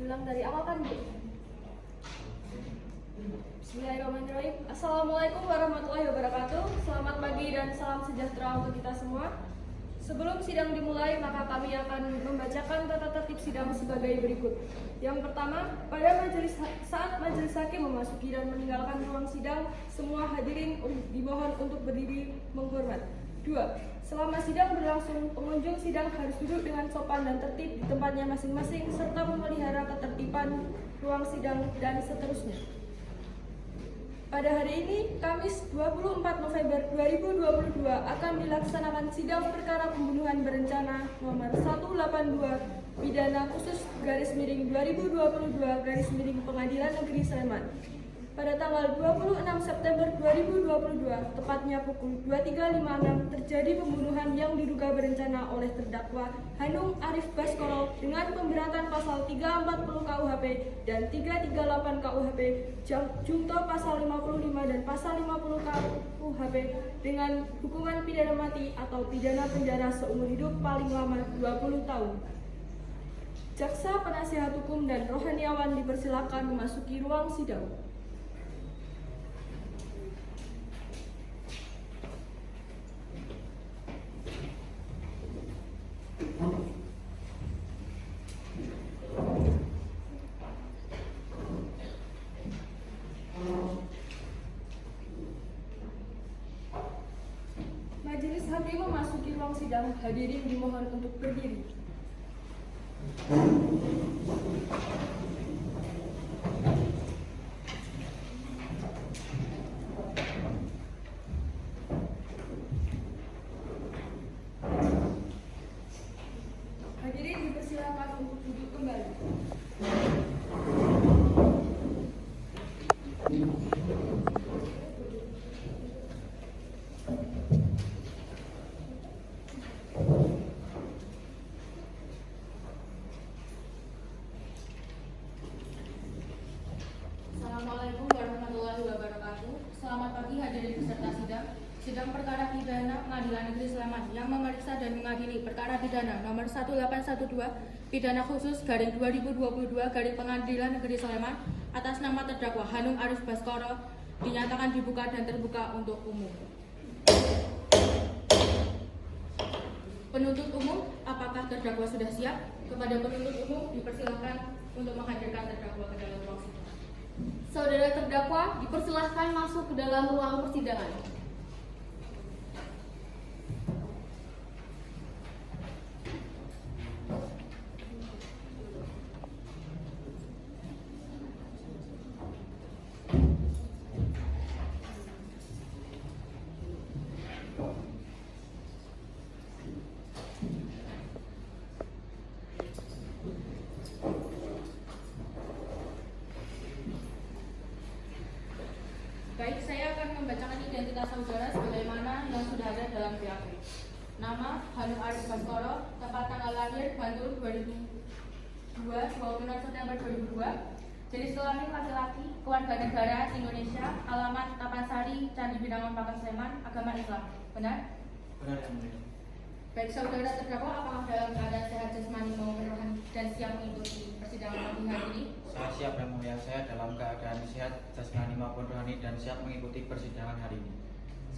Bilang dari awal kan, Bu? Bismillahirrahmanirrahim. Assalamualaikum warahmatullahi wabarakatuh. Selamat pagi dan salam sejahtera untuk kita semua. Sebelum sidang dimulai, maka kami akan membacakan tata tertib sidang sebagai berikut. Yang pertama, saat majelis hakim memasuki dan meninggalkan ruang sidang, semua hadirin dimohon untuk berdiri menghormat. 2. Selama sidang berlangsung, pengunjung sidang harus duduk dengan sopan dan tertib di tempatnya masing-masing serta memelihara ketertiban ruang sidang dan seterusnya. Pada hari ini, Kamis 24 November 2022 akan dilaksanakan sidang perkara pembunuhan berencana nomor 182 pidana khusus _2022 Pengadilan Negeri Sleman. Pada tanggal 26 September 2022, tepatnya pukul 23.56, terjadi pembunuhan yang diduga berencana oleh terdakwa Hanung Arif Baskoro dengan pemberatan pasal 340 KUHP dan 338 KUHP, junto pasal 55 dan pasal 50 KUHP dengan hukuman pidana mati atau pidana penjara seumur hidup paling lama 20 tahun. Jaksa, penasihat hukum, dan rohaniawan dipersilakan memasuki ruang sidang. Majelis hakim memasuki ruang sidang, hadirin dimohon untuk berdiri. Hadirin dipersilakan untuk duduk kembali. Assalamualaikum warahmatullahi wabarakatuh. Selamat pagi hadirin peserta sidang. Sidang perkara pidana Pengadilan Negeri Sleman yang memeriksa dan mengadili perkara pidana nomor 1812 pidana khusus _2022 Pengadilan Negeri Sleman atas nama terdakwa Hanung Arif Baskoro dinyatakan dibuka dan terbuka untuk umum. Penuntut umum, apakah terdakwa sudah siap? Kepada penuntut umum dipersilakan untuk menghadirkan terdakwa ke dalam ruang sidang. Saudara terdakwa dipersilahkan masuk ke dalam ruang persidangan. Baik, saya akan membacakan identitas saudara sebagaimana yang sudah ada dalam BAP. Nama Hanung Arif Baskoro, tempat tanggal lahir Bantul 2002, 26 September 2002. Jenis kelamin laki-laki, kewarganegaraan Indonesia, alamat Tapansari, Candi Binangun Pakan Sleman, agama Islam. Benar? Benar, yang mulia. Baik, saudara terdakwa apakah dalam keadaan sehat jasmani maupun rohani dan siap mengikuti persidangan pagi hari ini? Saya siap, yang mulia. Saya dalam keadaan sehat jasmani maupun rohani dan siap mengikuti persidangan hari ini.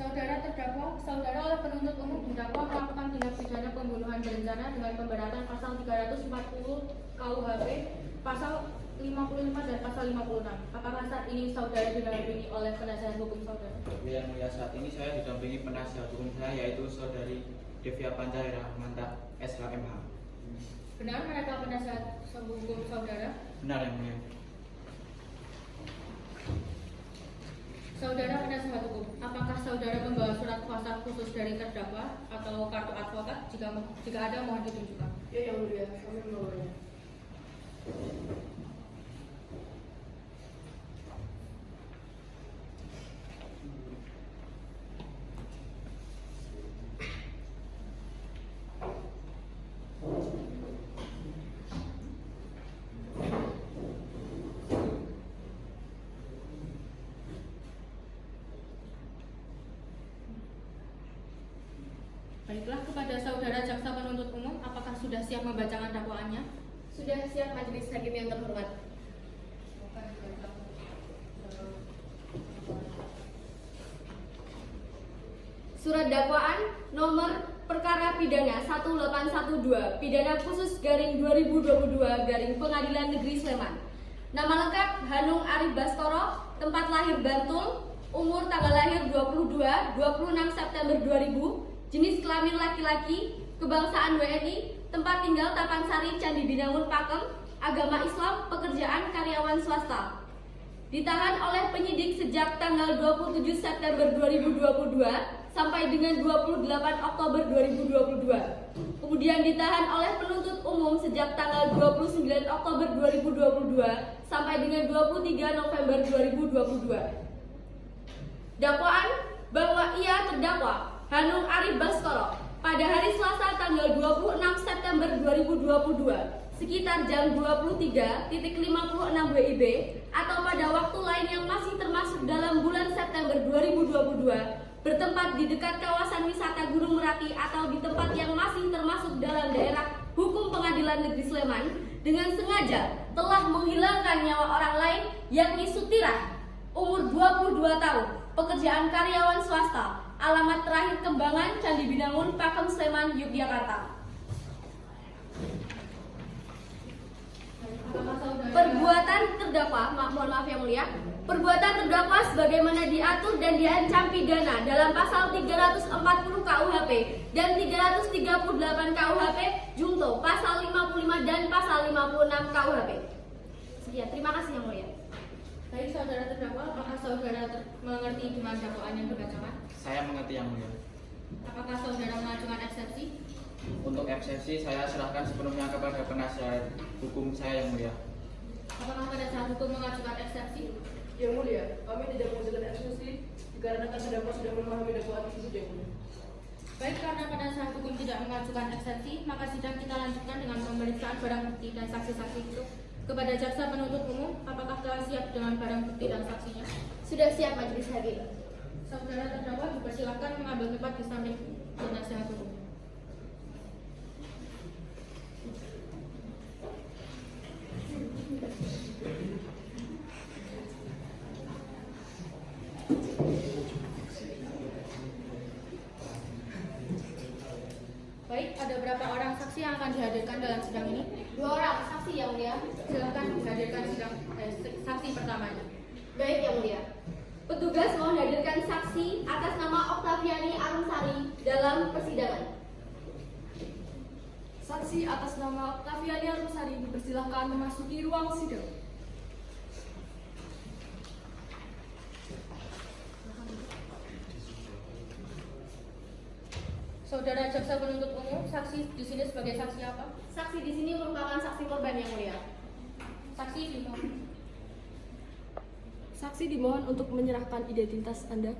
Saudara terdakwa, saudara oleh penuntut umum didakwa melakukan tindak pidana pembunuhan berencana dengan pemberatan pasal 340 KUHP, pasal 55 dan pasal 56. Apakah saat ini saudara didampingi oleh penasihat hukum saudara? Yang mulia, saat ini saya didampingi penasihat hukum saya, yaitu saudari Devia Pancaira, mantap SHMH. Benar mereka penasihat hukum saudara? Benar, yang mulia. Saudara penasihat hukum, apakah saudara membawa surat kuasa khusus dari terdakwa atau kartu advokat? Jika ada, mohon ditunjukkan. Ya, yang mulia, kami membawanya. Baiklah, kepada saudara jaksa penuntut umum, apakah sudah siap membacakan dakwaannya? Sudah siap majelis hakim yang terhormat. Surat dakwaan nomor perkara pidana 1812 pidana khusus garing 2022 garing Pengadilan Negeri Sleman. Nama lengkap Hanung Arif Baskoro, tempat lahir Bantul, umur tanggal lahir 26 September 2000, jenis kelamin laki-laki, kebangsaan WNI, tempat tinggal Tapansari, Candi Binangun, Pakem, agama Islam, pekerjaan karyawan swasta. Ditahan oleh penyidik sejak tanggal 27 September 2022 sampai dengan 28 Oktober 2022. Kemudian ditahan oleh penuntut umum sejak tanggal 29 Oktober 2022 sampai dengan 23 November 2022. Dakwaan bahwa ia terdakwa Hanung Arif Baskoro pada hari Selasa tanggal 26 September 2022 sekitar jam 23.56 WIB atau pada waktu lain yang masih termasuk dalam bulan September 2022 bertempat di dekat kawasan wisata Gunung Merapi atau di tempat yang masih termasuk dalam daerah hukum Pengadilan Negeri Sleman dengan sengaja telah menghilangkan nyawa orang lain yakni Sutirah, umur 22 tahun, pekerjaan karyawan swasta, alamat terakhir Kembangan, Candi Binangun, Pakem, Sleman, Yogyakarta. Perbuatan terdakwa, mohon maaf yang mulia, perbuatan terdakwa sebagaimana diatur dan diancam pidana dalam pasal 340 KUHP dan 338 KUHP junto pasal 55 dan pasal 56 KUHP. Sekian, terima kasih yang mulia. Baik saudara terdakwa, apakah saudara mengerti dengan dakwaan yang dibacakan? Saya mengerti yang mulia. Apakah saudara mengajukan eksepsi? Untuk eksepsi saya serahkan sepenuhnya kepada penasihat hukum saya yang mulia. Apakah penasihat hukum mengajukan eksepsi? Yang mulia, kami tidak mengajukan eksepsi dikarenakan terdakwa sudah memahami dakwaan tersebut yang mulia. Baik, karena penasihat hukum tidak mengajukan eksepsi, maka sidang kita lanjutkan dengan pemeriksaan barang bukti dan saksi-saksi itu kepada jaksa penuntut umum. Apakah telah siap dengan barang bukti dan saksinya? Sudah siap majelis hakim. Saudara terdakwa dipersilakan mengambil tempat di samping penasihat hukum. Baik, ada berapa orang saksi yang akan dihadirkan dalam sidang ini? 2 orang saksi yang mulia. Silakan dihadirkan saksi pertamanya. Baik yang mulia. Petugas mohon hadirkan saksi atas nama Oktaviani Arumsari dalam persidangan. Saksi atas nama Oktaviani Arumsari dipersilahkan memasuki ruang sidang. Saudara jaksa penuntut umum, saksi di sini sebagai saksi apa? Saksi di sini merupakan saksi korban yang mulia. Saksi dimohon. Saksi dimohon untuk menyerahkan identitas Anda.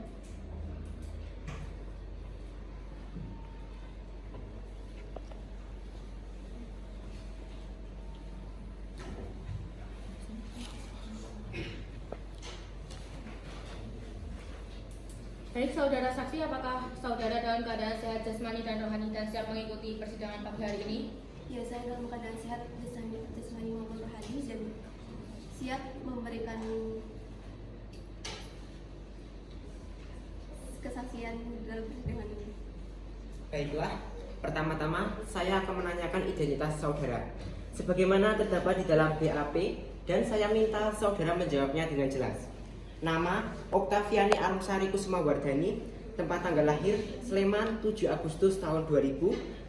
Baik saudara saksi, apakah saudara dalam keadaan sehat jasmani dan rohani dan siap mengikuti persidangan pagi hari ini? Ya, saya dalam keadaan sehat jasmani maupun rohani dan siap memberikan kesaksian dalam persidangan ini. Baiklah, pertama-tama saya akan menanyakan identitas saudara sebagaimana terdapat di dalam BAP dan saya minta saudara menjawabnya dengan jelas. Nama Oktaviani Arumsari Kusumawardhani, tempat tanggal lahir Sleman 7 Agustus tahun 2000,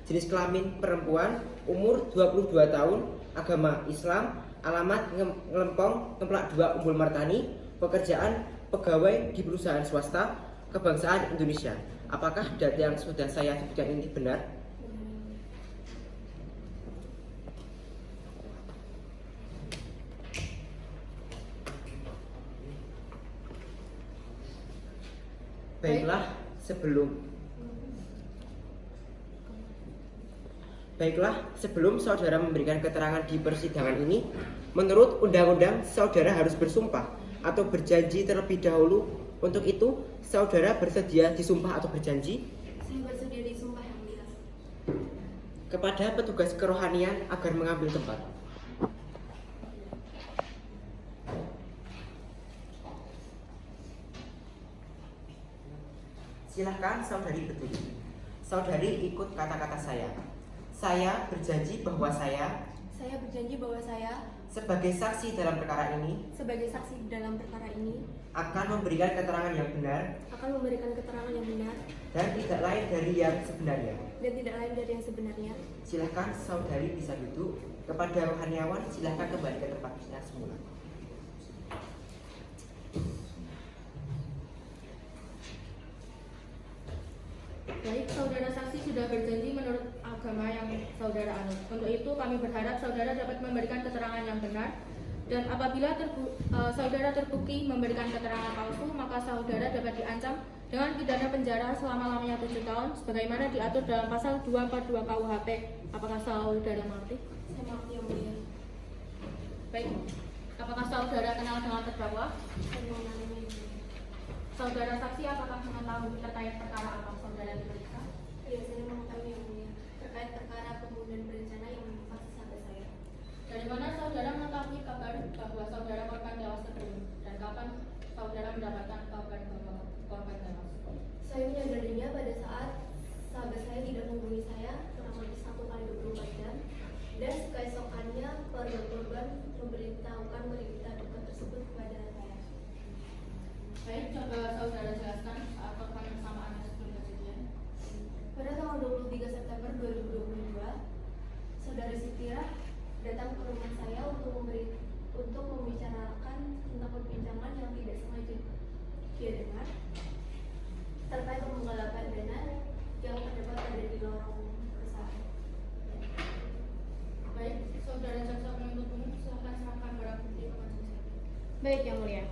jenis kelamin perempuan, umur 22 tahun, agama Islam, alamat Ngelempong, Templak 2 Umbul Martani, pekerjaan pegawai di perusahaan swasta, kebangsaan Indonesia. Apakah data yang sudah saya sebutkan ini benar? Baiklah, sebelum saudara memberikan keterangan di persidangan ini, menurut undang-undang saudara harus bersumpah atau berjanji terlebih dahulu. Untuk itu, saudara bersedia disumpah atau berjanji? Saya bersedia disumpah yang mulia. Kepada petugas kerohanian agar mengambil tempat. Silahkan saudari berdiri. Saudari ikut kata-kata saya. Saya berjanji bahwa saya berjanji bahwa saya sebagai saksi dalam perkara ini sebagai saksi dalam perkara ini akan memberikan keterangan yang benar akan memberikan keterangan yang benar dan tidak lain dari yang sebenarnya. dan tidak lain dari yang sebenarnya. Silahkan saudari bisa duduk. Kepada rohaniawan silahkan kembali ke tempatnya semula. Baik, saudara saksi sudah berjanji menurut agama yang saudara anut. Untuk itu kami berharap saudara dapat memberikan keterangan yang benar. Dan apabila saudara terbukti memberikan keterangan palsu, maka saudara dapat diancam dengan pidana penjara selama-lamanya 7 tahun, sebagaimana diatur dalam pasal 242 KUHP. Apakah saudara mengerti? Saya mengerti yang mulia. Baik, apakah saudara kenal dengan terdakwa? Saya mengenalinya yang mulia. Saudara saksi apakah mengetahui terkait perkara apa saudara diperiksa? Iya, saya mengetahui yang mulia terkait perkara pembunuhan berencana yang menimpa sahabat saya. Dari mana saudara mengetahui kabar bahwa saudara korban tewas tersebut? Dan kapan saudara mendapatkan kabar bahwa korban tewas? Saya menyadarinya pada saat sahabat saya tidak menghubungi saya kurang lebih 1 kali 24 jam, dan keesokannya keluarga korban memberitahukan berita duka tersebut kepada saya. Baik, coba saudara jelaskan saat korban bersama Anda sebelum kejadian. Pada tanggal 23 September 2022, saudari Sitira datang ke rumah saya untuk membicarakan tentang perbincangan yang tidak sengaja dia dengar terkait penggelapan dana yang terdapat ada di lorong perusahaan. Baik, saudara jaksa penuntut umum silakan serahkan barang bukti ke majelis hakim. Baik, yang mulia.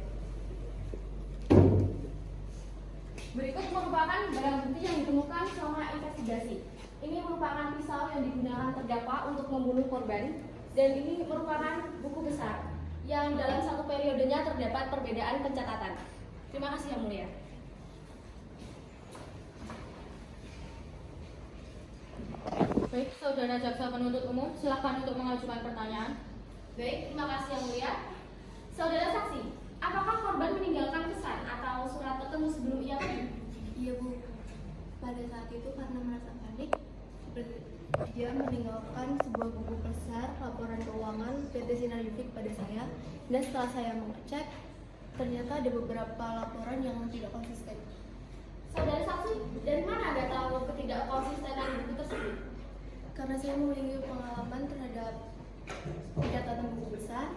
Berikut merupakan barang bukti yang ditemukan selama investigasi. Ini merupakan pisau yang digunakan terdakwa untuk membunuh korban, dan ini merupakan buku besar yang dalam satu periodenya terdapat perbedaan pencatatan. Terima kasih yang mulia. Baik, saudara jaksa penuntut umum silakan untuk mengajukan pertanyaan. Baik, terima kasih yang mulia. Saudara saksi, apakah korban meninggalkan pesan atau surat ketemu sebelum ia pergi? Iya Bu, pada saat itu karena merasa panik, dia meninggalkan sebuah buku besar laporan keuangan PT Sinar Yufik pada saya, dan setelah saya mengecek, ternyata ada beberapa laporan yang tidak konsisten. Saudara saksi, dari mana Anda tahu ketidakkonsistenan buku tersebut? Karena saya memiliki pengalaman terhadap pencatatan buku besar,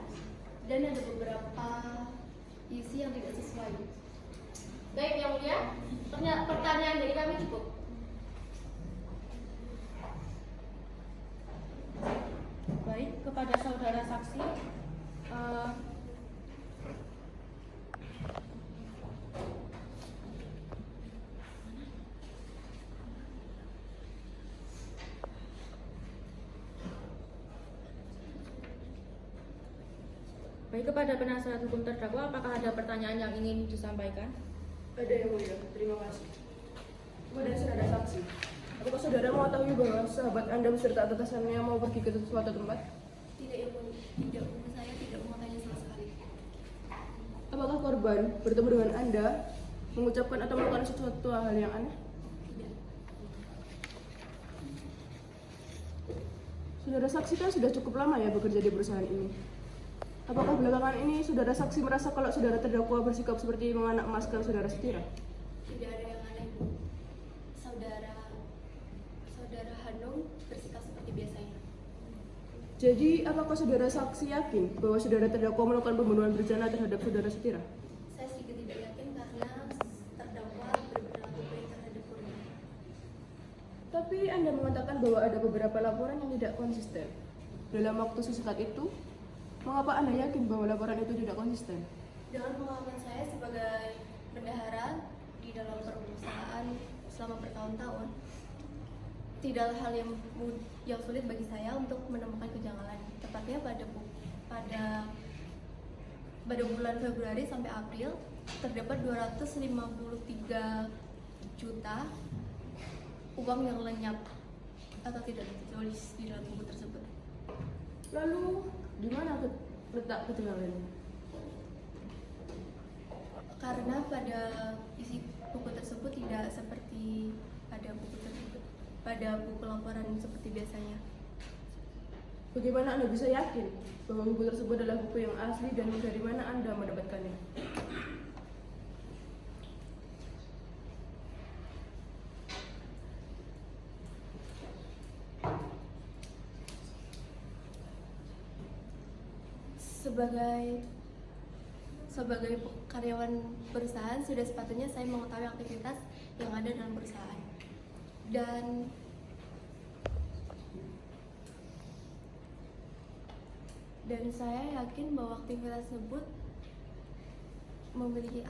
dan ada beberapa isi yang tidak sesuai. Baik, yang mulia, pertanyaan dari kami cukup. Baik, kepada saudara saksi, baik, kepada penasihat hukum terdakwa, apakah ada pertanyaan yang ingin disampaikan? Ada yang mulia, terima kasih. Kepada saudara saksi, apakah saudara mengetahui bahwa sahabat Anda beserta atasannya mau pergi ke suatu tempat? Tidak ya Bu, tidak Bu, saya tidak mengetahui sama sekali. Apakah korban bertemu dengan Anda mengucapkan atau melakukan sesuatu hal yang aneh? Tidak. Saudara saksi kan sudah cukup lama ya bekerja di perusahaan ini. Apakah belakangan ini saudara saksi merasa kalau saudara terdakwa bersikap seperti menganak emaskan saudara Sitira? Tidak ada yang aneh Bu. Saudara Hanung bersikap seperti biasanya. Jadi, apakah saudara saksi yakin bahwa saudara terdakwa melakukan pembunuhan berencana terhadap saudara Sitira? Saya sedikit tidak yakin karena terdakwa berperilaku baik terhadap korban. Tapi Anda mengatakan bahwa ada beberapa laporan yang tidak konsisten. Dalam waktu sesingkat itu, mengapa Anda yakin bahwa laporan itu tidak konsisten? Dengan pengalaman saya sebagai bendahara di dalam perusahaan selama bertahun-tahun, tidaklah hal yang sulit bagi saya untuk menemukan kejanggalan. Tepatnya pada bulan Februari sampai April terdapat 253 juta uang yang lenyap atau tidak ditulis di dalam buku tersebut. Lalu, di mana letak kejanggalannya? Karena pada isi buku tersebut tidak seperti pada buku laporan seperti biasanya. Bagaimana Anda bisa yakin bahwa buku tersebut adalah buku yang asli dan dari mana Anda mendapatkannya? Sebagai karyawan perusahaan, sudah sepatutnya saya mengetahui aktivitas yang ada dalam perusahaan. Dan saya yakin bahwa aktivitas tersebut memiliki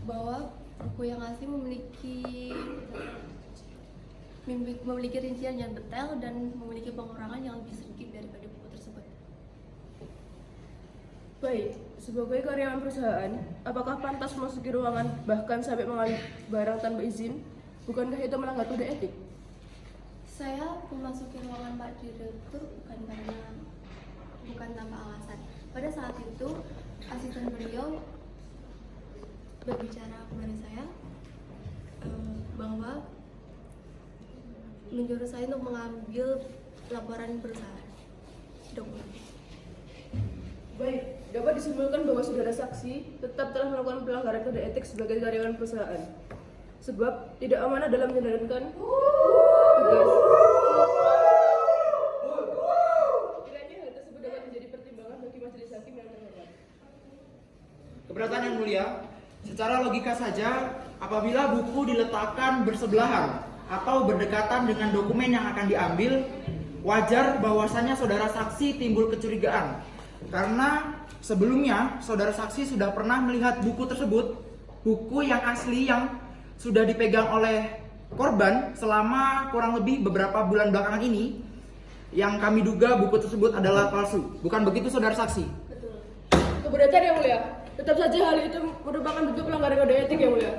bahwa buku yang asli memiliki rincian yang detail dan memiliki pengurangan yang lebih sedikit daripada buku tersebut. Baik, sebagai karyawan perusahaan, apakah pantas memasuki ruangan bahkan sampai mengambil barang tanpa izin? Bukankah itu melanggar kode etik? Saya memasuki ruangan Pak Direktur bukan tanpa alasan. Pada saat itu, asisten beliau berbicara kepada saya bahwa menyuruh saya untuk mengambil laporan perusahaan dokumen. Baik, dapat disimpulkan bahwa saudara saksi tetap telah melakukan pelanggaran kode etik sebagai karyawan perusahaan. Sebab tidak amanah dalam menjalankan tugas. Kiranya hal tersebut dapat menjadi pertimbangan bagi majelis hakim yang terhormat. Keberatan yang mulia, secara logika saja, apabila buku diletakkan bersebelahan atau berdekatan dengan dokumen yang akan diambil, wajar bahwasannya saudara saksi timbul kecurigaan. Karena sebelumnya saudara saksi sudah pernah melihat buku tersebut, buku yang asli yang sudah dipegang oleh korban selama kurang lebih beberapa bulan belakangan ini, yang kami duga buku tersebut adalah palsu. Bukan begitu saudara saksi? Betul. Keberatan yang mulia, tetap saja hal itu merupakan bentuk pelanggaran kode etik yang mulia.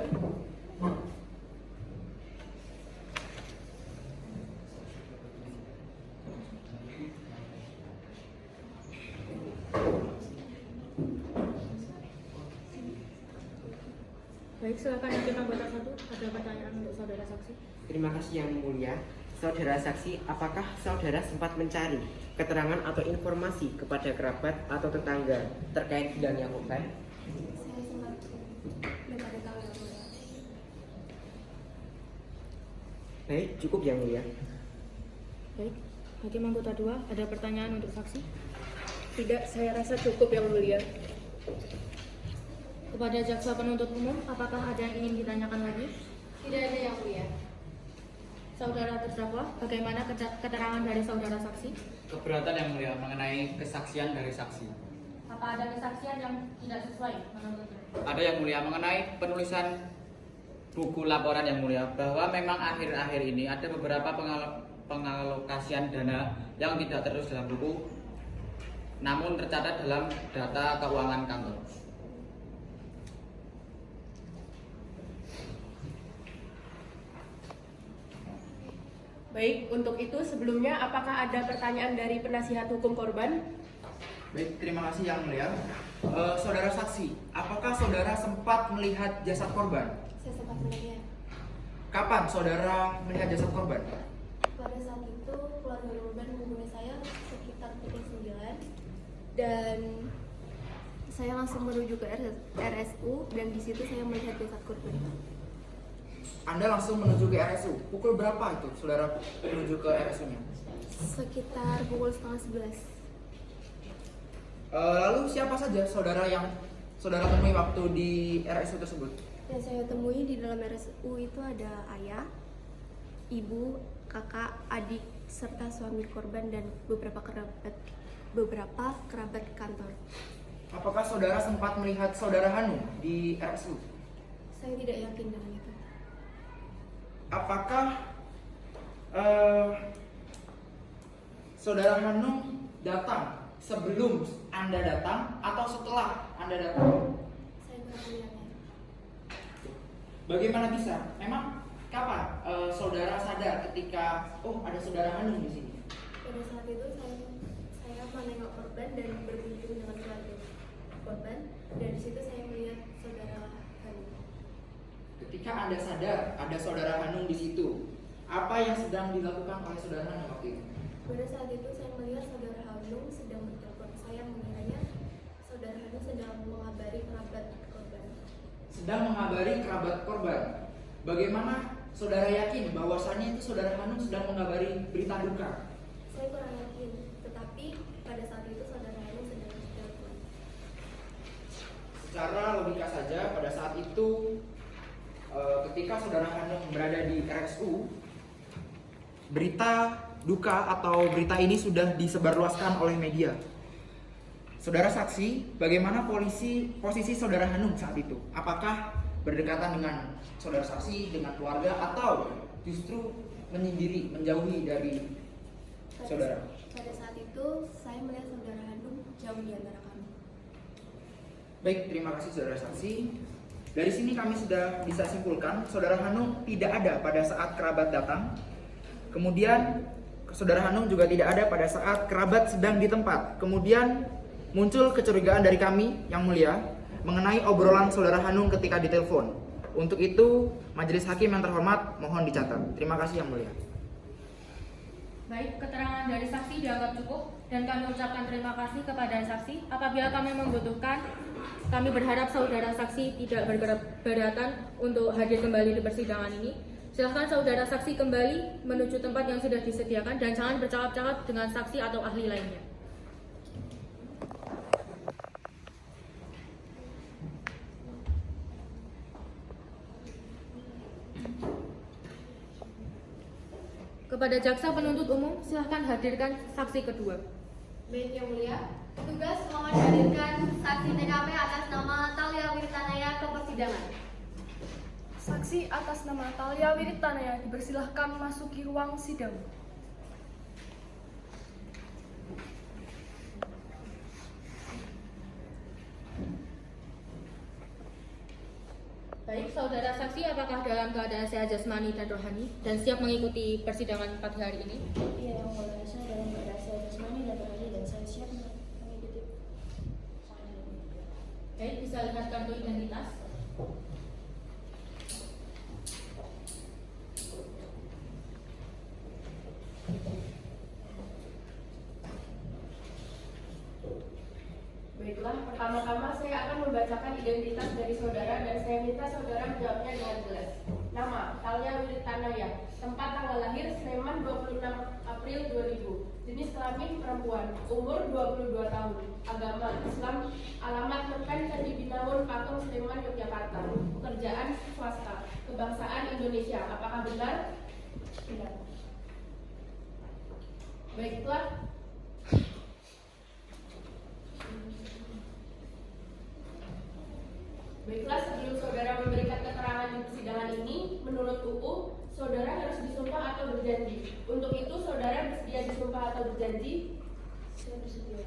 Baik, silakan hakim anggota 1. Ada pertanyaan untuk saudara saksi? Terima kasih yang mulia. Saudara saksi, apakah saudara sempat mencari keterangan atau informasi kepada kerabat atau tetangga terkait hilangnya korban? Saya sempat mencari tahu yang mulia. Baik, cukup yang mulia. Baik, hakim anggota 2. Ada pertanyaan untuk saksi? Tidak, saya rasa cukup yang mulia. Kepada jaksa penuntut umum, apakah ada yang ingin ditanyakan lagi? Tidak ada yang mulia. Saudara terdakwa, bagaimana keterangan dari saudara saksi? Keberatan yang mulia mengenai kesaksian dari saksi. Apa ada kesaksian yang tidak sesuai menurutnya? Ada yang mulia mengenai penulisan buku laporan yang mulia, bahwa memang akhir-akhir ini ada beberapa pengalokasian dana yang tidak tertulis dalam buku, namun tercatat dalam data keuangan kantor. Baik, untuk itu sebelumnya apakah ada pertanyaan dari penasihat hukum korban? Baik, terima kasih yang mulia. Saudara saksi, apakah saudara sempat melihat jasad korban? Saya sempat melihat. Kapan saudara melihat jasad korban? Pada saat itu keluarga korban menghubungi saya sekitar pukul 9 dan saya langsung menuju ke RSU dan di situ saya melihat jasad korban. Anda langsung menuju ke RSU. Pukul berapa itu saudara menuju ke RSU-nya? Sekitar pukul 10:30. Lalu siapa saja saudara yang saudara temui waktu di RSU tersebut? Yang saya temui di dalam RSU itu ada ayah, ibu, kakak, adik, serta suami korban dan beberapa kerabat kantor. Apakah saudara sempat melihat saudara Hanum di RSU? Saya tidak yakin dengan itu. Apakah saudara Hanum datang sebelum Anda datang atau setelah Anda datang? Saya kurang melihatnya. Bagaimana bisa? Memang kapan saudara sadar ketika ada saudara Hanung di sini? Pada saat itu saya menengok korban dan berkunjung dengan keluarga korban, dan di situ saya melihat saudara Hanung. Ketika Anda sadar ada saudara Hanung di situ, apa yang sedang dilakukan oleh saudara Hanung waktu itu? Pada saat itu saya melihat saudara Hanung sedang bertelepon. Saya mengiranya saudara Hanung sedang mengabari kerabat korban. Sedang mengabari kerabat korban. Bagaimana saudara yakin bahwasannya itu saudara Hanung sedang mengabari berita duka? Saya kurang yakin, tetapi pada saat itu saudara Hanung sedang bertelepon. Secara logika saja pada saat itu ketika saudara Hanung berada di RSU, berita duka atau berita ini sudah disebarluaskan oleh media. Saudara saksi, bagaimana posisi saudara Hanung saat itu? Apakah berdekatan dengan saudara saksi, dengan keluarga, atau justru menyendiri, menjauhi dari saudara? Pada saat itu saya melihat saudara Hanung jauh di antara kami. Baik, terima kasih saudara saksi. Dari sini kami sudah bisa simpulkan saudara Hanung tidak ada pada saat kerabat datang. Kemudian saudara Hanung juga tidak ada pada saat kerabat sedang di tempat. Kemudian muncul kecurigaan dari kami yang mulia mengenai obrolan saudara Hanung ketika ditelepon. Untuk itu majelis hakim yang terhormat mohon dicatat. Terima kasih yang mulia. Baik, keterangan dari saksi dianggap cukup dan kami ucapkan terima kasih kepada saksi. Apabila kami membutuhkan, kami berharap saudara saksi tidak berkeberatan untuk hadir kembali di persidangan ini. Silahkan saudara saksi kembali menuju tempat yang sudah disediakan dan jangan bercakap-cakap dengan saksi atau ahli lainnya. Kepada jaksa penuntut umum, silahkan hadirkan saksi kedua. Baik yang mulia, petugas mohon hadirkan saksi TKP atas nama Talia Wirtanaya ke persidangan. Saksi atas nama Talia Wirtanaya dipersilahkan masuki ruang sidang. Baik, saudara saksi, apakah dalam keadaan sehat jasmani dan rohani dan siap mengikuti persidangan pagi hari ini? Iya, yang mulia, saya dalam keadaan sehat jasmani dan rohani dan saya siap mengikuti. Baik, bisa lihat kartu identitas. Baiklah, pertama-tama saya akan membacakan identitas dari saudara dan saya minta saudara menjawabnya dengan jelas. Nama, Talia Wirtanaya. Tempat tanggal lahir, Sleman 26 April 2000. Jenis kelamin perempuan. Umur 22 tahun. Agama Islam. Alamat Mekan Candi Binawun, Patung, Sleman, Yogyakarta. Pekerjaan swasta. Kebangsaan Indonesia. Apakah benar? Tidak. Baiklah. Baiklah, sebelum saudara memberikan keterangan di persidangan ini, menurut UU, saudara harus disumpah atau berjanji. Untuk itu, saudara bersedia disumpah atau berjanji? Saya bersedia.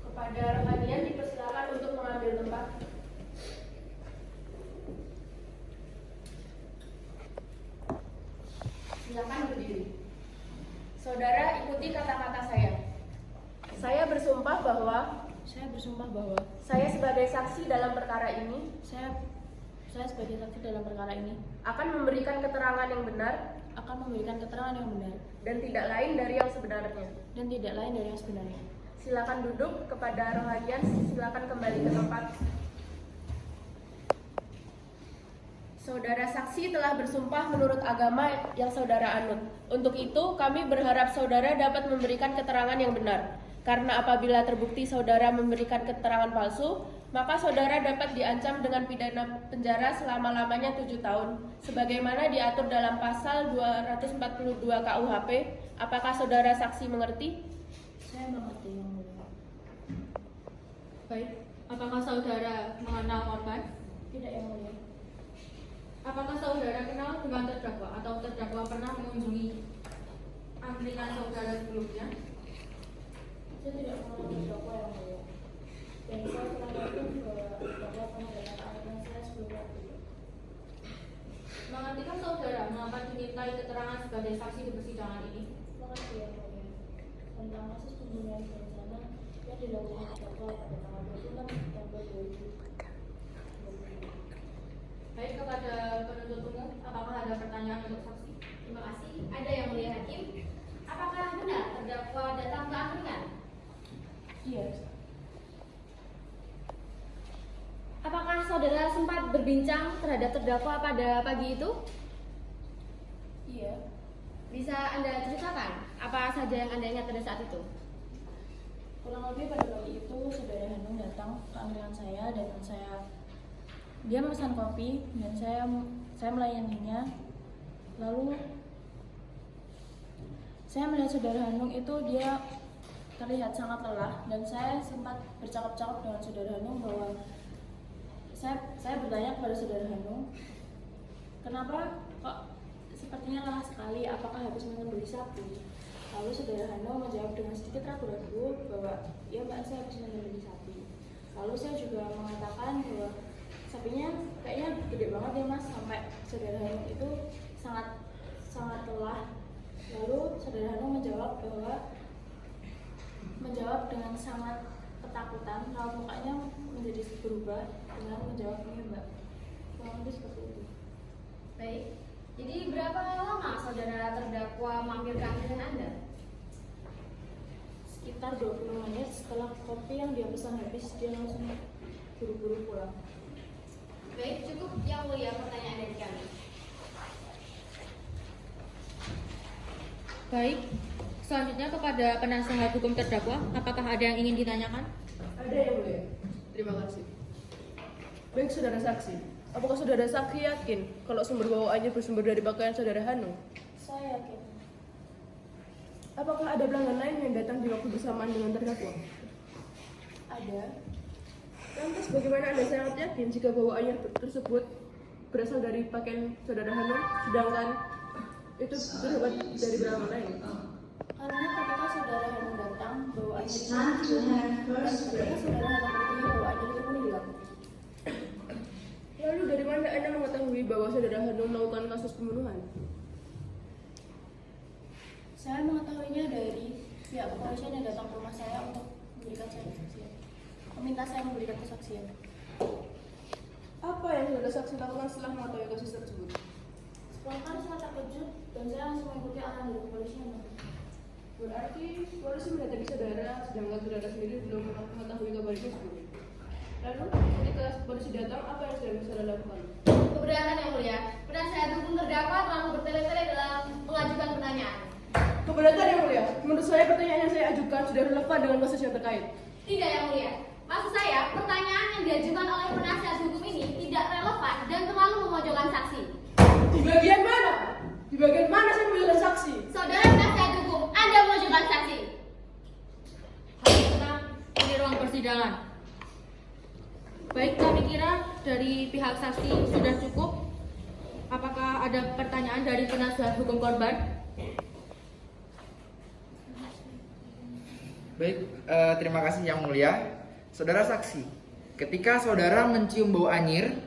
Kepada rohanian dipersilakan untuk mengambil tempat. Silakan berdiri. Saudara ikuti kata-kata saya. Saya bersumpah bahwa saya sebagai saksi dalam perkara ini akan memberikan keterangan yang benar dan tidak lain dari yang sebenarnya. Silakan duduk. Kepada rohanian silakan kembali ke tempat. Saudara saksi telah bersumpah menurut agama yang saudara anut. Untuk itu, kami berharap saudara dapat memberikan keterangan yang benar. Karena apabila terbukti saudara memberikan keterangan palsu, maka saudara dapat diancam dengan pidana penjara selama-lamanya 7 tahun. Sebagaimana diatur dalam pasal 242 KUHP, apakah saudara saksi mengerti? Saya mengerti, yang mulia. Baik, apakah saudara mengenal korban? Tidak, yang mulia. Apakah saudara kenal dengan terdakwa atau terdakwa pernah mengunjungi angkringan saudara sebelumnya? Saya tidak mengenal terdakwa, yang mulia. Dan saya saksi di persidangan ini. Makasih ya mulia. Tentang kasus pembunuhan berencana yang dilakukan terdakwa pada tanggal 26 September 2020. Baik, kepada penuntut umum, apakah ada pertanyaan untuk saksi? Terima kasih. Ada yang mulia hakim. Apakah benar terdakwa datang ke angkringan? Iya. Apakah saudara sempat berbincang terhadap terdakwa pada pagi itu? Iya. Bisa Anda ceritakan apa saja yang Anda ingat pada saat itu? Kurang lebih pada pagi itu saudara Hanung datang ke angkringan saya dan dia memesan kopi dan saya melayaninya. Lalu saya melihat saudara Hanung itu dia terlihat sangat lelah dan saya sempat bercakap-cakap dengan saudara Hanung bahwa saya bertanya kepada saudara Hanung, kenapa kok sepertinya lelah sekali, apakah habis menyembelih sapi? Lalu saudara Hanung menjawab dengan sedikit ragu-ragu bahwa ya mbak, saya habis menyembelih sapi. Lalu saya juga mengatakan bahwa sapinya kayaknya gede banget ya mas, sampai saudara Hanung itu sangat lelah. Lalu saudara Hanung menjawab dengan sangat ketakutan, lalu mukanya menjadi berubah dengan menjawab ini mbak. Kurang lebih seperti itu. Baik. Jadi berapa lama saudara terdakwa mampir ke angkringan Anda? Sekitar 20 menit setelah kopi yang dia pesan habis, dia langsung buru-buru pulang. Baik, cukup yang mulia pertanyaan dari kami. Baik, selanjutnya kepada penasehat hukum terdakwa, apakah ada yang ingin ditanyakan? Ada yang mulia. Terima kasih. Baik saudara saksi, apakah saudara saksi yakin kalau sumber bawaannya bersumber dari pakaian saudara Hanung? Saya yakin. Apakah ada pelanggan lain yang datang di waktu bersamaan dengan terdakwa? Ada. Lantas bagaimana Anda sangat yakin jika bawaannya tersebut berasal dari pakaian saudara Hanung, sedangkan itu terdapat dari pelanggan lain? Karena ketika saudara Hanung datang, bawaannya itu dan ketika saudara Hanung pergi, bawaannya itu pun hilang. Lalu dari mana Anda mengetahui bahwa saudara Hanung melakukan kasus pembunuhan? Saya mengetahuinya dari pihak kepolisian yang datang ke rumah saya untuk memberikan saya kesaksian. Meminta saya memberikan kesaksian. Apa yang saudara saksi lakukan setelah mengetahui kasus tersebut? Spontan saya terkejut dan saya langsung mengikuti arahan dari kepolisian. Berarti polisi mendatangi saudara, sedangkan saudara sendiri belum mengetahui kabar tersebut. Lalu ketika polisi datang, apa yang saudara lakukan? Keberatan yang mulia, penasehat hukum terdakwa terlalu bertele-tele dalam mengajukan pertanyaan. Keberatan yang mulia, menurut saya pertanyaan yang saya ajukan sudah relevan dengan kasus yang terkait. Tidak yang mulia. Maksud saya, pertanyaan yang diajukan oleh penasihat hukum ini tidak relevan dan terlalu memojokkan saksi. Di bagian mana? Di bagian mana saya memojokkan saksi? Saudara penasihat hukum, Anda memojokkan saksi. Hakim ini ruang persidangan. Baik, kami kira dari pihak saksi sudah cukup. Apakah ada pertanyaan dari penasihat hukum korban? Baik, terima kasih yang mulia. Saudara saksi, ketika saudara mencium bau anyir,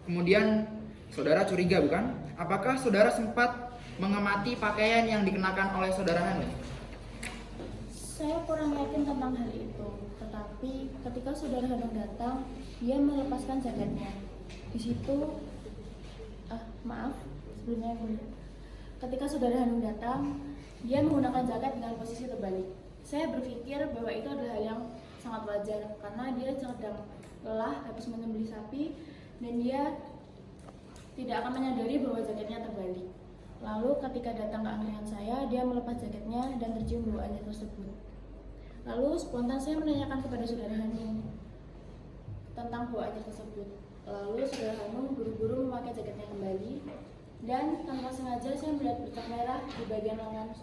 kemudian saudara curiga bukan? Apakah saudara sempat mengamati pakaian yang dikenakan oleh saudara Hanung? Saya kurang yakin tentang hal itu, tetapi ketika saudara Hanung datang, dia melepaskan jaketnya. Di situ, maaf, sebelumnya yang mulia. Ketika saudara Hanung datang, dia menggunakan jaket dengan posisi terbalik. Saya berpikir bahwa itu adalah hal yang sangat wajar karena dia sedang lelah habis menyembelih sapi dan dia tidak akan menyadari bahwa jaketnya terbalik. Lalu ketika datang ke angkringan saya, dia melepas jaketnya dan tercium bau anyir tersebut. Lalu spontan saya menanyakan kepada saudara Hanung tentang bau anyir tersebut. Lalu saudara Hanung buru-buru memakai jaketnya kembali dan tanpa sengaja saya melihat bercak merah di bagian lengan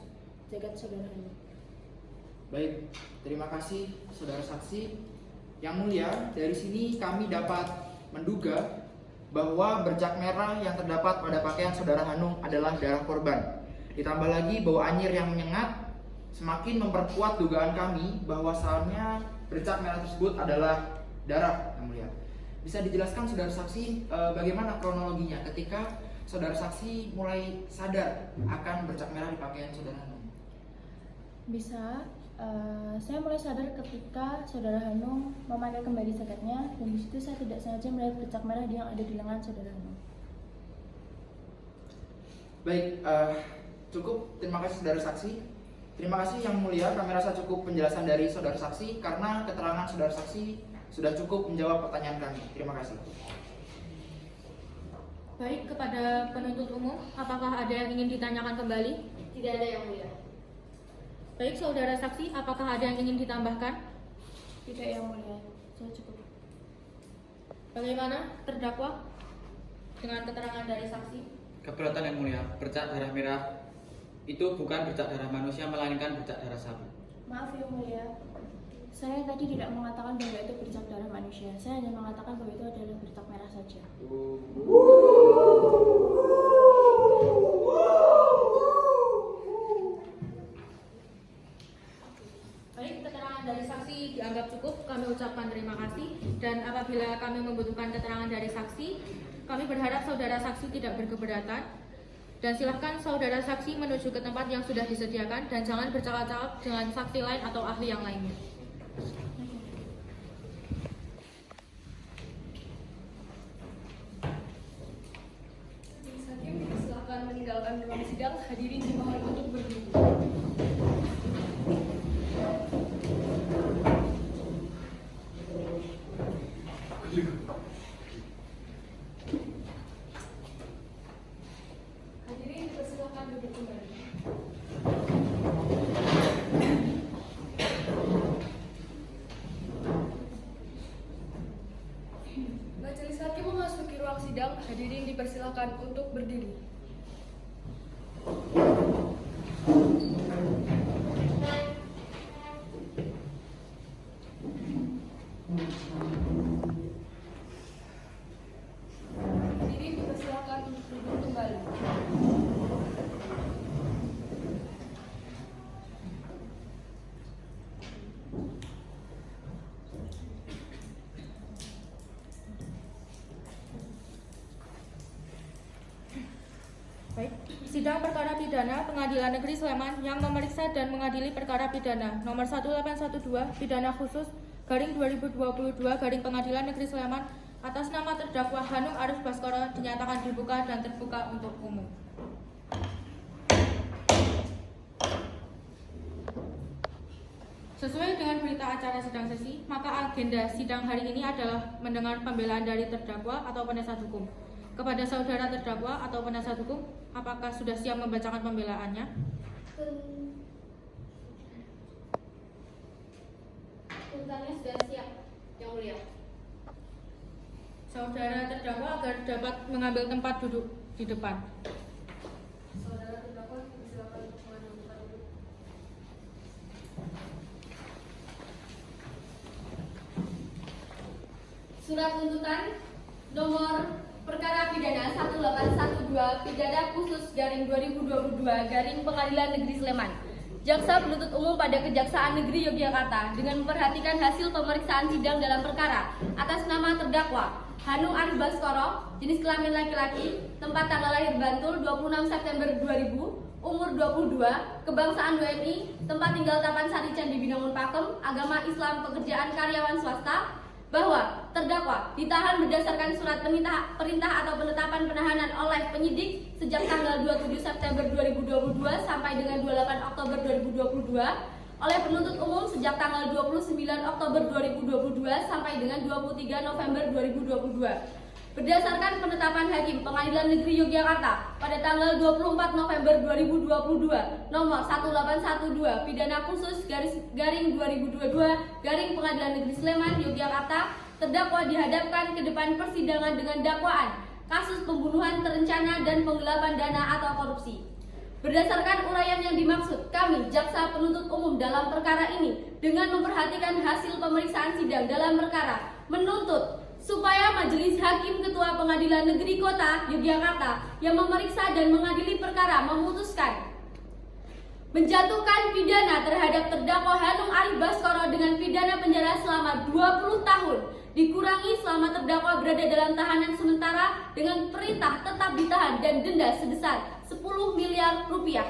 jaket saudara Hanung. Baik, terima kasih saudara saksi. Yang mulia, dari sini kami dapat menduga bahwa bercak merah yang terdapat pada pakaian saudara Hanung adalah darah korban. Ditambah lagi bau anyir yang menyengat semakin memperkuat dugaan kami bahwasannya bercak merah tersebut adalah darah, yang mulia. Bisa dijelaskan saudara saksi bagaimana kronologinya ketika saudara saksi mulai sadar akan bercak merah di pakaian saudara Hanung? Bisa. Saya mulai sadar ketika saudara Hanung memakai kembali jaketnya, dan di situ saya tidak sengaja melihat bercak merah yang ada di lengan saudara Hanung. Baik, cukup. Terima kasih saudara saksi. Terima kasih yang mulia, kami rasa cukup penjelasan dari saudara saksi karena keterangan saudara saksi sudah cukup menjawab pertanyaan kami. Terima kasih. Baik, kepada penuntut umum, apakah ada yang ingin ditanyakan kembali? Tidak ada yang mulia. Baik, saudara saksi, apakah ada yang ingin ditambahkan? Tidak yang mulia, saya cukup. Bagaimana terdakwa dengan keterangan dari saksi? Keberatan yang mulia, bercak darah merah itu bukan bercak darah manusia melainkan bercak darah sapi. Maaf yang mulia, saya tadi tidak mengatakan bahwa itu bercak darah manusia. Saya hanya mengatakan bahwa itu adalah bercak merah saja. Baik, keterangan dari saksi dianggap cukup. Kami ucapkan terima kasih. Dan apabila kami membutuhkan keterangan dari saksi, kami berharap saudara saksi tidak berkeberatan. Dan silahkan saudara saksi menuju ke tempat yang sudah disediakan dan jangan bercakap-cakap dengan saksi lain atau ahli yang lainnya. Majelis hakim dipersilakan meninggalkan ruang sidang. Hadirin dimohon untuk berdiri. Hadirin dipersilakan duduk kembali. Majelis hakim memasuki ruang sidang. Hadirin dipersilakan untuk berdiri. Hadirin dipersilakan untuk duduk kembali. Baik, sidang perkara pidana Pengadilan Negeri Sleman yang memeriksa dan mengadili perkara pidana nomor 1812 pidana khusus garing 2022 garing Pengadilan Negeri Sleman atas nama terdakwa Hanung Arif Baskoro dinyatakan dibuka dan terbuka untuk umum. Sesuai dengan berita acara sidang sesi, maka agenda sidang hari ini adalah mendengar pembelaan dari terdakwa atau penasihat hukum. Kepada saudara terdakwa atau penasihat hukum, apakah sudah siap membacakan pembelaannya? Tuntutannya sudah siap, yang mulia. Saudara terdakwa agar dapat mengambil tempat duduk di depan. Saudara terdakwa dipersilakan untuk mengambil tempat duduk. Surat tuntutan nomor perkara pidana 1812 pidana khusus garing 2022 garing Pengadilan Negeri Sleman. Jaksa penuntut umum pada Kejaksaan Negeri Yogyakarta dengan memperhatikan hasil pemeriksaan sidang dalam perkara atas nama terdakwa Hanung Arif Baskoro, jenis kelamin laki-laki, tempat tanggal lahir Bantul 26 September 2000, umur 22, kebangsaan WNI, tempat tinggal Tapansari Candi Binangun Pakem, agama Islam, pekerjaan karyawan swasta, bahwa terdakwa ditahan berdasarkan surat perintah atau penetapan penahanan oleh penyidik sejak tanggal 27 September 2022 sampai dengan 28 Oktober 2022, oleh penuntut umum sejak tanggal 29 Oktober 2022 sampai dengan 23 November 2022. Berdasarkan penetapan Hakim Pengadilan Negeri Yogyakarta pada tanggal 24 November 2022 nomor 1812 pidana khusus garing 2022 garing Pengadilan Negeri Sleman Yogyakarta, terdakwa dihadapkan ke depan persidangan dengan dakwaan kasus pembunuhan terencana dan penggelapan dana atau korupsi. Berdasarkan uraian yang dimaksud, kami jaksa penuntut umum dalam perkara ini dengan memperhatikan hasil pemeriksaan sidang dalam perkara menuntut supaya Majelis Hakim Ketua Pengadilan Negeri Kota Yogyakarta yang memeriksa dan mengadili perkara memutuskan menjatuhkan pidana terhadap terdakwa Hanung Arif Baskoro dengan pidana penjara selama 20 tahun dikurangi selama terdakwa berada dalam tahanan sementara dengan perintah tetap ditahan dan denda sebesar 10 miliar rupiah.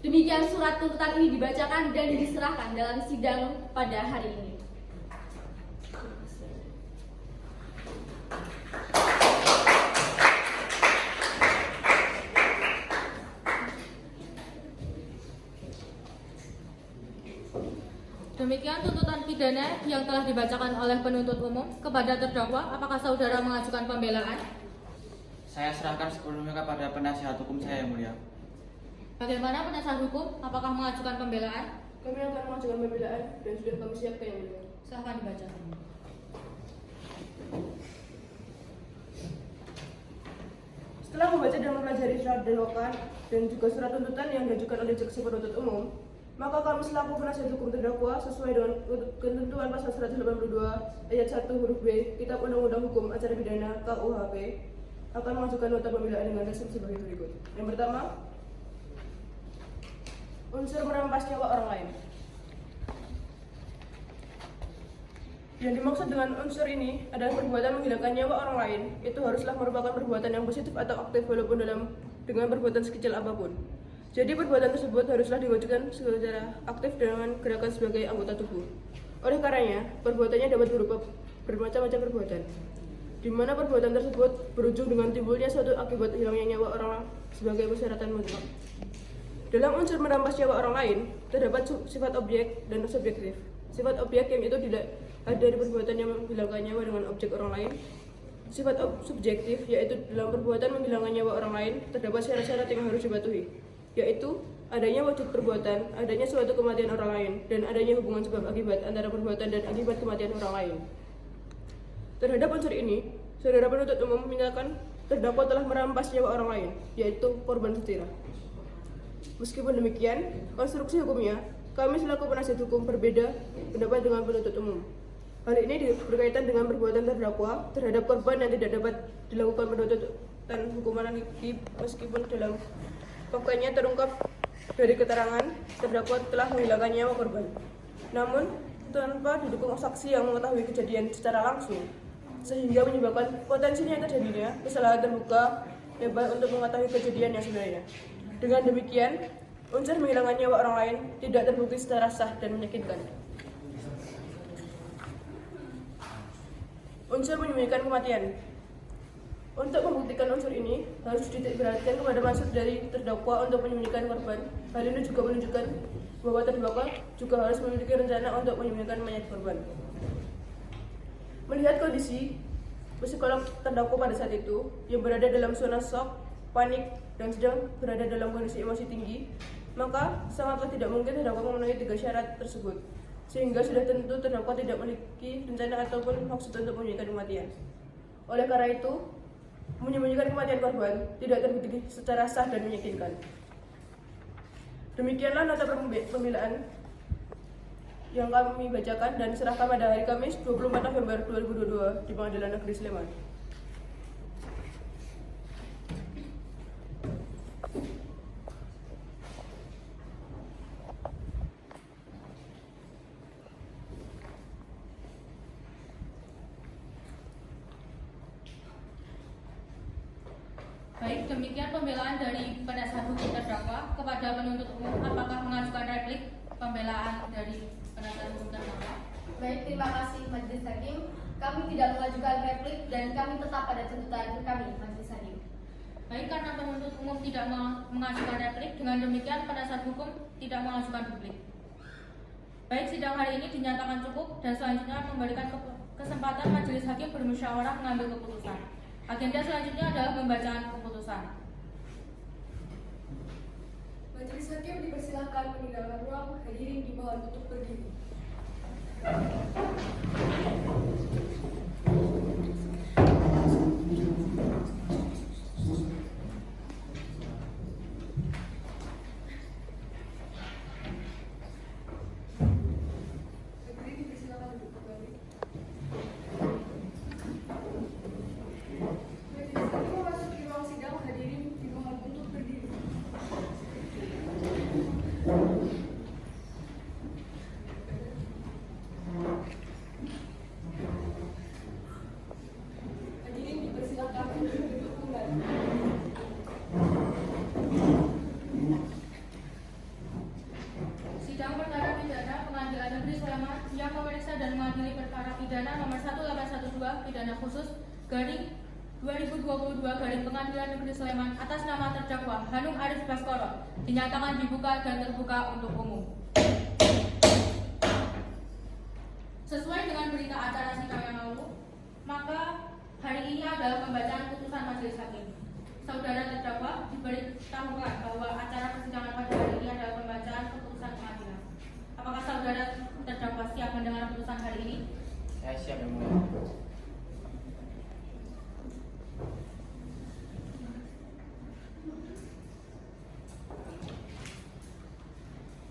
Demikian surat tuntutan ini dibacakan dan diserahkan dalam sidang pada hari ini. Demikian tuntutan pidana yang telah dibacakan oleh penuntut umum kepada terdakwa. Apakah saudara mengajukan pembelaan? Saya serahkan sepenuhnya kepada penasihat hukum saya, Yang Mulia. Bagaimana penasihat hukum? Apakah mengajukan pembelaan? Kami akan mengajukan pembelaan dan sudah kami siapkan yang mulia. Silahkan dibacakan. Setelah membaca dan mempelajari surat dakwaan dan juga surat tuntutan yang diajukan oleh jaksa penuntut umum, maka kami selaku penasihat hukum terdakwa sesuai dengan ketentuan pasal 182 ayat 1 huruf B Kitab Undang-Undang Hukum Acara Pidana KUHP akan mengajukan nota pembelaan dengan dasar sebagai berikut. Yang pertama, unsur merampas nyawa orang lain. Yang dimaksud dengan unsur ini adalah perbuatan menghilangkan nyawa orang lain. Itu haruslah merupakan perbuatan yang positif atau aktif walaupun dengan perbuatan sekecil apapun. Jadi perbuatan tersebut haruslah diwujudkan secara aktif dengan gerakan sebagai anggota tubuh. Oleh karenanya, perbuatannya dapat berupa bermacam-macam perbuatan, di mana perbuatan tersebut berujung dengan timbulnya suatu akibat hilangnya nyawa orang sebagai persyaratan mutlak. Dalam unsur merampas nyawa orang lain, terdapat sifat objek dan subjektif. Sifat objek yang itu tidak ada di perbuatan yang menghilangkan nyawa dengan objek orang lain. Sifat subjektif yaitu dalam perbuatan menghilangkan nyawa orang lain terdapat syarat-syarat yang harus dipatuhi, yaitu adanya wujud perbuatan, adanya suatu kematian orang lain, dan adanya hubungan sebab akibat antara perbuatan dan akibat kematian orang lain. Terhadap unsur ini, saudara penuntut umum menyatakan terdakwa telah merampas nyawa orang lain, yaitu korban setira. Meskipun demikian, konstruksi hukumnya, kami selaku penasihat hukum berbeda pendapat dengan penuntut umum. Hal ini berkaitan dengan perbuatan terdakwa terhadap korban yang tidak dapat dilakukan penuntutan hukuman lagi meskipun dalam pokoknya terungkap dari keterangan terdakwa telah menghilangkan nyawa korban. Namun, tanpa didukung saksi yang mengetahui kejadian secara langsung, sehingga menyebabkan potensinya terjadinya kesalahan terbuka lebar untuk mengetahui kejadian yang sebenarnya. Dengan demikian, unsur menghilangkan nyawa orang lain tidak terbukti secara sah dan meyakinkan. Unsur menyembunyikan kematian. Untuk membuktikan unsur ini, harus diperhatikan kepada maksud dari terdakwa untuk menyembunyikan korban. Hal ini juga menunjukkan bahwa terdakwa juga harus memiliki rencana untuk menyembunyikan mayat korban. Melihat kondisi psikolog terdakwa pada saat itu, yang berada dalam zona shock, panik, dan sedang berada dalam kondisi emosi tinggi, maka sangatlah tidak mungkin terdakwa memenuhi 3 syarat tersebut, sehingga sudah tentu terdakwa tidak memiliki rencana ataupun maksud untuk menyembunyikan kematian. Oleh karena itu, menyembunyikan kematian korban tidak terbukti secara sah dan meyakinkan. Demikianlah nota pembelaan yang kami bacakan dan serahkan pada hari Kamis 24 November 2022 di Pengadilan Negeri Sleman. Baik, demikian pembelaan dari penasihat hukum terdakwa kepada penuntut umum. Apakah mengajukan replik pembelaan dari penasihat hukum terdakwa? Baik, terima kasih Majelis Hakim. Kami tidak mengajukan replik dan kami tetap pada tuntutan kami, Majelis Hakim. Baik, karena penuntut umum tidak mengajukan replik, dengan demikian penasihat hukum tidak mengajukan replik. Baik, sidang hari ini dinyatakan cukup dan selanjutnya memberikan kesempatan Majelis Hakim bermusyawarah mengambil keputusan. Agenda selanjutnya adalah pembacaan keputusan. Majelis Hakim dipersilakan meninggalkan ruang, hadirin dimohon untuk berdiri. Hadirin dipersilakan untuk kembali. Majelis Hakim memasuki ruang sidang, hadirin dimohon untuk berdiri. pidana nomor 1812 pidana khusus garing 2022 garing Pengadilan Negeri Sleman atas nama terdakwa Hanung Arif Baskoro dinyatakan dibuka dan terbuka untuk umum. Sesuai dengan berita acara sidang yang lalu, maka hari ini adalah pembacaan putusan majelis hakim. Saudara terdakwa diberitahukan bahwa acara persidangan pada hari ini adalah pembacaan keputusan pengadilan. Apakah saudara terdakwa siap mendengar putusan hari ini? Saya siap yang mulia.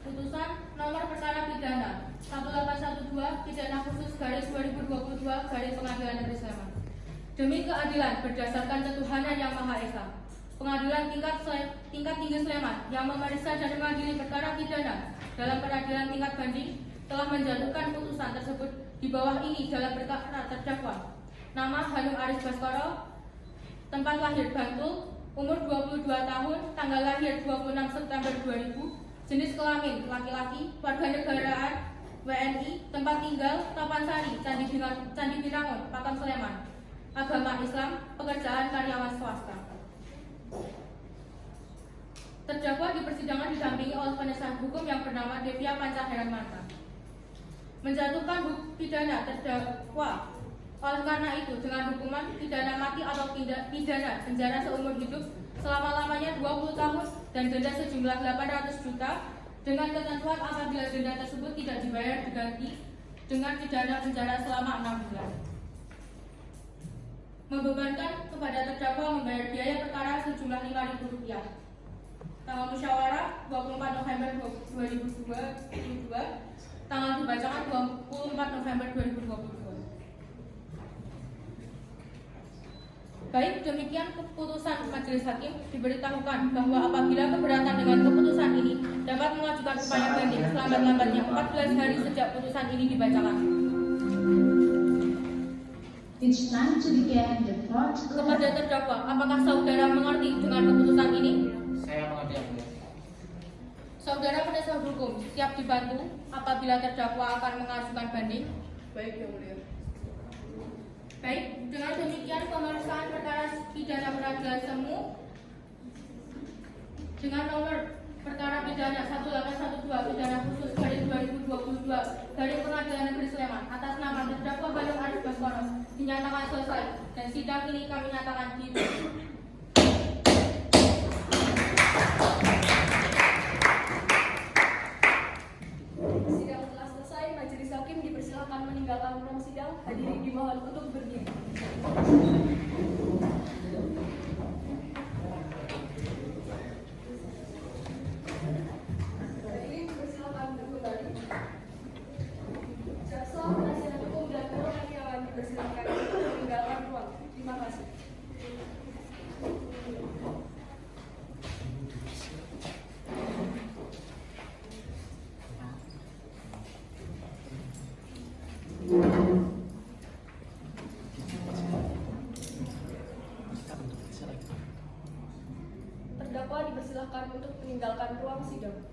Putusan nomor perkara pidana 1812 pidana khusus garis 2022 garis Pengadilan Negeri Sleman. Demi keadilan berdasarkan ketuhanan yang Maha Esa, Pengadilan tingkat tinggi Sleman yang memeriksa dan mengadili perkara pidana dalam peradilan tingkat banding telah menjatuhkan putusan tersebut di bawah ini dalam perkara terdakwa. Nama Hanung Arif Baskoro, tempat lahir Bantul, umur 22 tahun, tanggal lahir 26 September 2000, jenis kelamin laki-laki, warganegaraan WNI, tempat tinggal Tapansari, Candi Binangun, Paton Sleman. Agama Islam, pekerjaan karyawan swasta. Terdakwa di persidangan didampingi oleh penasihat hukum yang bernama Devia Panca Heranmata. Menjatuhkan pidana terdakwa oleh karena itu dengan hukuman pidana mati atau pidana penjara seumur hidup selama-lamanya 20 tahun dan denda sejumlah 800 juta dengan ketentuan apabila denda tersebut tidak dibayar diganti dengan pidana penjara selama 6 bulan. Membebankan kepada terdakwa membayar biaya perkara sejumlah Rp5.000. Tanggal musyawarah 24 November 2022, tanggal dibacakan 24 November 2022. Baik, demikian keputusan majelis hakim. Diberitahukan bahwa apabila keberatan dengan keputusan ini dapat mengajukan upaya banding selambat-lambatnya 14 hari sejak putusan ini dibacakan. It's time to begin the court. Kepada terdakwa, apakah saudara mengerti dengan keputusan ini? Saya mengerti yang mulia. Saudara penasihat hukum siap dibantu apabila terdakwa akan mengajukan banding? Baik, Yang Mulia. Baik, dengan demikian pemeriksaan perkara pidana peradilan semu dengan nomor perkara pidana 1812 pidana khusus garis 2022 dari Pengadilan Negeri Sleman atas nama terdakwa Hanung Arif Baskoro dinyatakan selesai dan sidang ini kami nyatakan ditutup. Sidang telah selesai, majelis hakim dipersilakan meninggalkan ruang sidang. Hadirin dimohon untuk berdiri. Hadirin dipersilakan kembali. Jaksa, penasihat hukum dan perwakilan dipersilakan untuk meninggalkan ruang. Terima kasih. Terdakwa dipersilakan untuk meninggalkan ruang sidang.